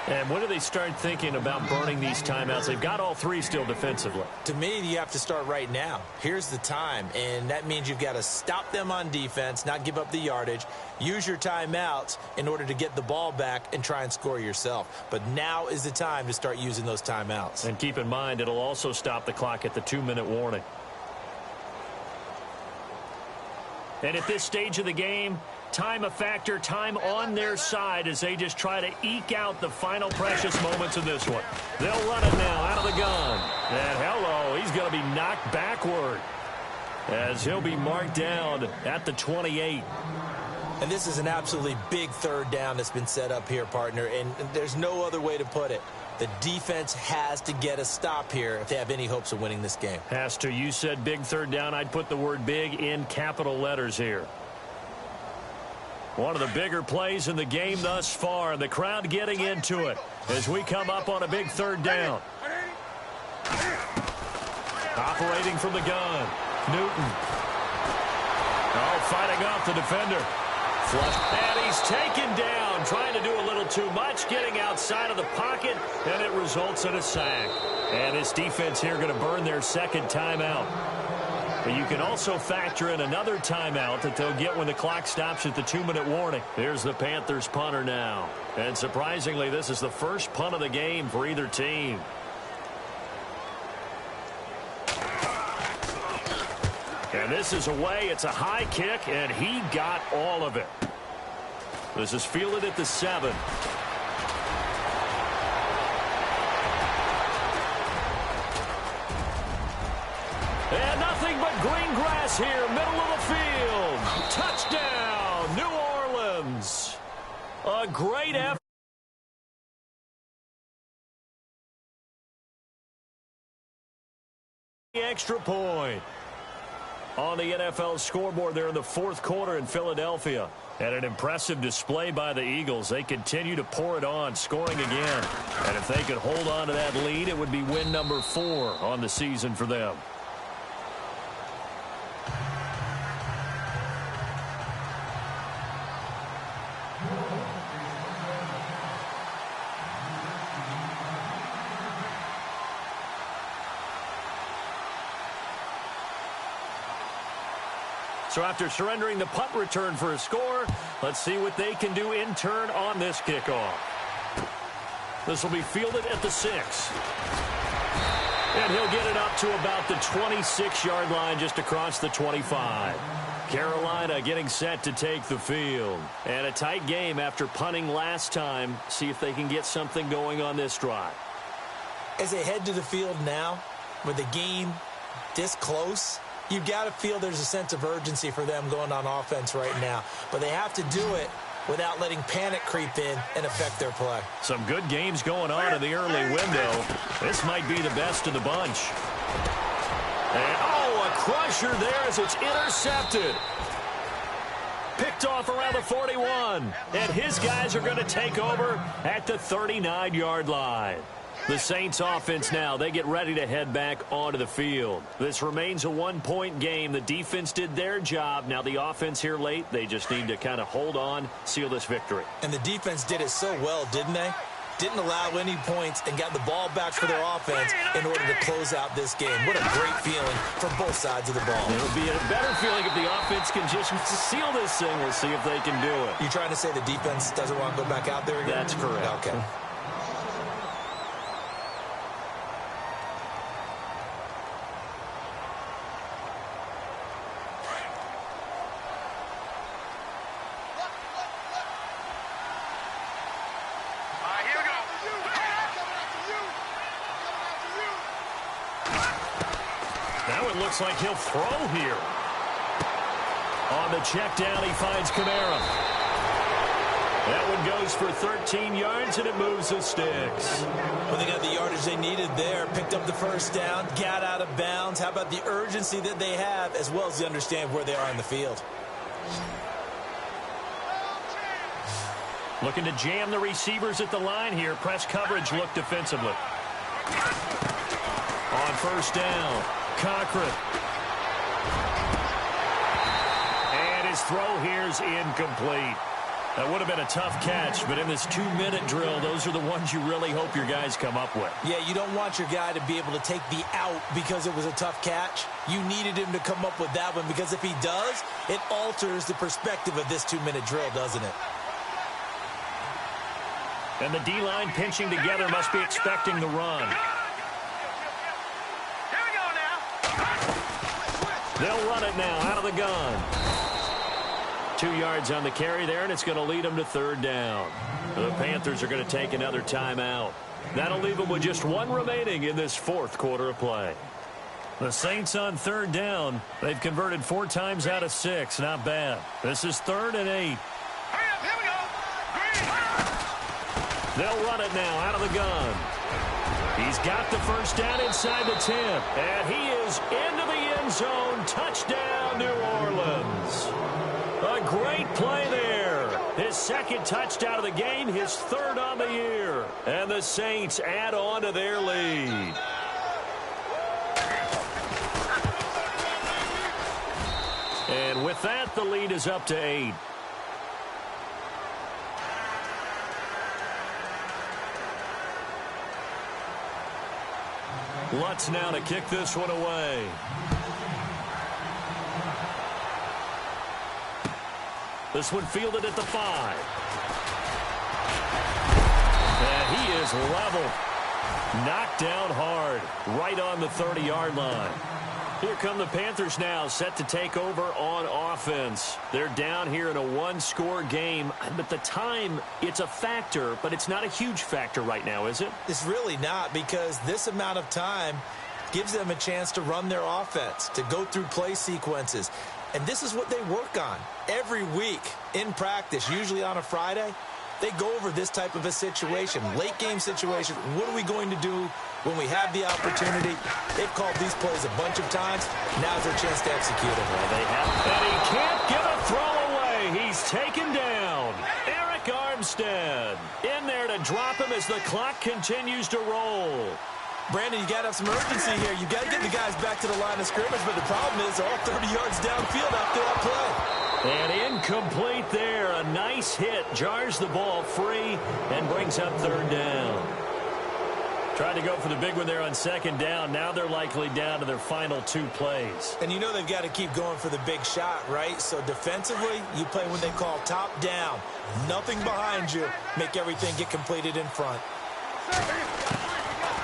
And when do they start thinking about burning these timeouts? They've got all three still defensively. To me, you have to start right now. Here's the time, and that means you've got to stop them on defense, not give up the yardage, use your timeouts in order to get the ball back and try and score yourself. But now is the time to start using those timeouts. And keep in mind, it'll also stop the clock at the 2-minute warning. And at this stage of the game, time a factor, time on their side as they just try to eke out the final precious moments of this one. They'll run it now out of the gun. And hello, he's going to be knocked backward as he'll be marked down at the 28. And this is an absolutely big third down that's been set up here, partner, and there's no other way to put it. The defense has to get a stop here if they have any hopes of winning this game. Has to. You said big third down. I'd put the word big in capital letters here. One of the bigger plays in the game thus far, and the crowd getting into it as we come up on a big third down. Operating from the gun, Newton. Oh, fighting off the defender. And he's taken down, trying to do a little too much, getting outside of the pocket, and it results in a sack. And this defense here going to burn their second timeout. But you can also factor in another timeout that they'll get when the clock stops at the 2-minute warning. Here's the Panthers punter now. And surprisingly, this is the first punt of the game for either team. And this is away. It's a high kick, and he got all of it. This is fielded at the 7. And nothing but green grass here, middle of the field. Touchdown, New Orleans. A great effort. Extra point on the NFL scoreboard there in the fourth quarter in Philadelphia. And an impressive display by the Eagles. They continue to pour it on, scoring again. And if they could hold on to that lead, it would be win number 4 on the season for them. So after surrendering the punt return for a score, let's see what they can do in turn on this kickoff. This will be fielded at the 6. And he'll get it up to about the 26-yard line, just across the 25. Carolina getting set to take the field. And a tight game after punting last time. See if they can get something going on this drive. As they head to the field now, with the game this close, you've got to feel there's a sense of urgency for them going on offense right now. But they have to do it without letting panic creep in and affect their play. Some good games going on in the early window. This might be the best of the bunch. And, oh, a crusher there as it's intercepted. Picked off around the 41. And his guys are going to take over at the 39-yard line. The Saints offense now, they get ready to head back onto the field. This remains a one-point game. The defense did their job. Now the offense here late, they just need to kind of hold on, seal this victory. And the defense did it so well, didn't they? Didn't allow any points and got the ball back for their offense in order to close out this game. What a great feeling for both sides of the ball. It'll be a better feeling if the offense can just seal this thing. We'll see if they can do it. You trying to say the defense doesn't want to go back out there again? That's correct. Okay. Looks like he'll throw here. On the check down, he finds Kamara. That one goes for 13 yards, and it moves the sticks. Well, they got the yardage they needed there, picked up the first down, got out of bounds. How about the urgency that they have, as well as the understand where they are in the field? Looking to jam the receivers at the line here. Press coverage look defensively. On first down, Cochran. And his throw here's incomplete. That would have been a tough catch, but in this 2-minute drill, those are the ones you really hope your guys come up with. Yeah, you don't want your guy to be able to take the out because it was a tough catch. You needed him to come up with that one because if he does, it alters the perspective of this 2-minute drill, doesn't it? And the D-line pinching together must be expecting the run. Here we go now. They'll run it now out of the gun. 2 yards on the carry there, and it's going to lead them to third down. The Panthers are going to take another timeout. That'll leave them with just one remaining in this fourth quarter of play. The Saints on third down. They've converted 4 times out of 6. Not bad. This is 3rd and 8. Hurry up, here we go. They'll run it now out of the gun. He's got the first down inside the 10. And he is into the end zone. Touchdown, New Orleans. A great play there. His second touchdown of the game, his 3rd on the year. And the Saints add on to their lead. And with that, the lead is up to 8. Lutz now to kick this one away. This one fielded at the 5. And he is leveled. Knocked down hard. Right on the 30-yard line. Here come the Panthers now, set to take over on offense. They're down here in a 1-score game. But the time, it's a factor, but it's not a huge factor right now, is it? It's really not, because this amount of time gives them a chance to run their offense, to go through play sequences. And this is what they work on every week in practice, usually on a Friday. They go over this type of a situation, late game situation. What are we going to do when we have the opportunity? They've called these plays a bunch of times. Now's their chance to execute it. Well, they have. And he can't get a throw away. He's taken down. Eric Armstead in there to drop him as the clock continues to roll. Brandon, you got to have some urgency here. You got to get the guys back to the line of scrimmage, but the problem is they're all 30 yards downfield after that play. And incomplete there. A nice hit. Jars the ball free and brings up third down. Tried to go for the big one there on second down. Now they're likely down to their final 2 plays. And you know they've got to keep going for the big shot, right? So defensively, you play what they call top down. Nothing behind you. Make everything get completed in front.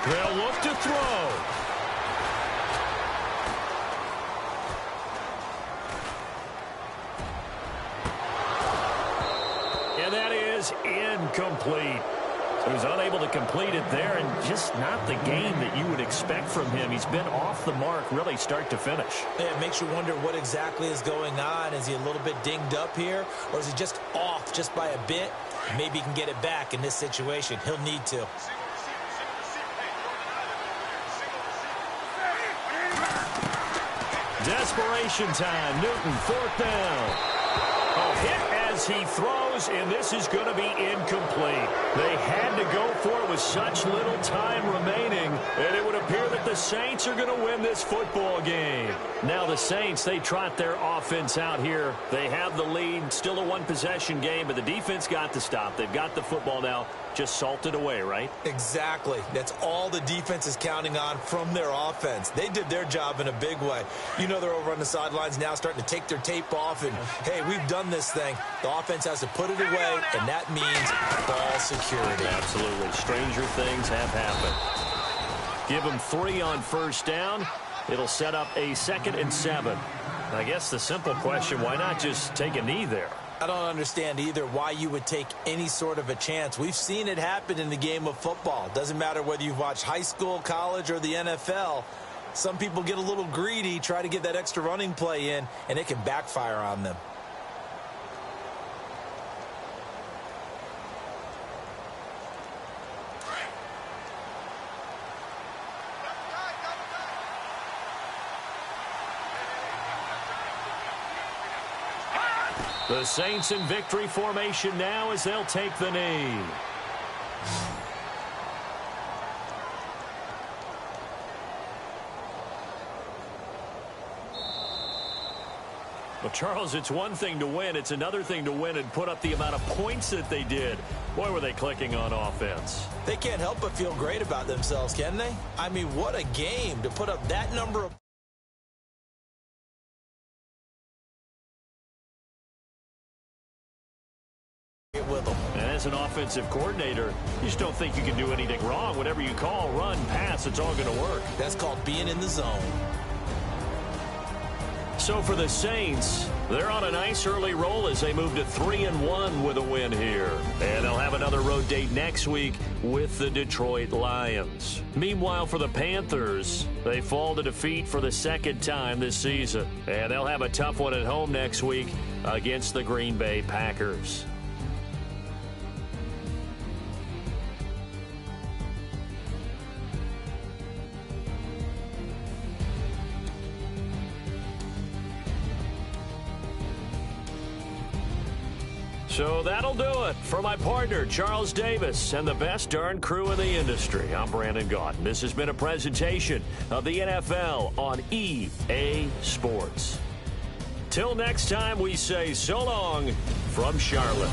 They'll look to throw. And that is incomplete. He was unable to complete it there, and just not the game that you would expect from him. He's been off the mark really start to finish. Yeah, it makes you wonder what exactly is going on. Is he a little bit dinged up here, or is he just off just by a bit? Maybe he can get it back in this situation. He'll need to. Desperation time. Newton, 4th down. A hit as he throws, and this is going to be incomplete. They had to go for it with such little time remaining, and it would appear that the Saints are going to win this football game. Now the Saints, they trot their offense out here. They have the lead, still a 1-possession game, but the defense got to stop. They've got the football now. Just salted away, right? Exactly. That's all the defense is counting on from their offense. They did their job in a big way. You know they're over on the sidelines now starting to take their tape off and, hey, we've done this thing. The offense has to put it away, and that means ball security. Absolutely. Stranger things have happened. Give them 3 on first down. It'll set up a 2nd and 7. I guess the simple question, why not just take a knee there? I don't understand either why you would take any sort of a chance. We've seen it happen in the game of football. Doesn't matter whether you've watched high school, college, or the NFL. Some people get a little greedy, try to get that extra running play in, and it can backfire on them. The Saints in victory formation now as they'll take the knee. Well, Charles, it's one thing to win. It's another thing to win and put up the amount of points that they did. Boy, were they clicking on offense. They can't help but feel great about themselves, can they? I mean, what a game to put up that number of with them. And as an offensive coordinator, you just don't think you can do anything wrong. Whatever you call, run, pass, it's all going to work. That's called being in the zone. So for the Saints, they're on a nice early roll as they move to 3-1 with a win here. And they'll have another road date next week with the Detroit Lions. Meanwhile, for the Panthers, they fall to defeat for the second time this season. And they'll have a tough one at home next week against the Green Bay Packers. So that'll do it. For my partner, Charles Davis, and the best darn crew in the industry, I'm Brandon Gaudin. This has been a presentation of the NFL on EA Sports. Till next time, we say so long from Charlotte.